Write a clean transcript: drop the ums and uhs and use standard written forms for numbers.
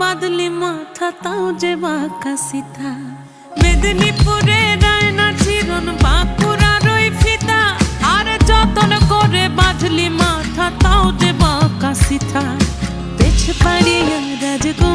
বাদলি মাথা তাও যে বাঁকা সিথা মেদিনীপুরে রায়না চিরন বাঁকুড়ার ওই ফিতা আর যতন করে বাঁধলি মাথা তাও যে বাঁকা সিথা পেছ পাড়িয়া রাজগো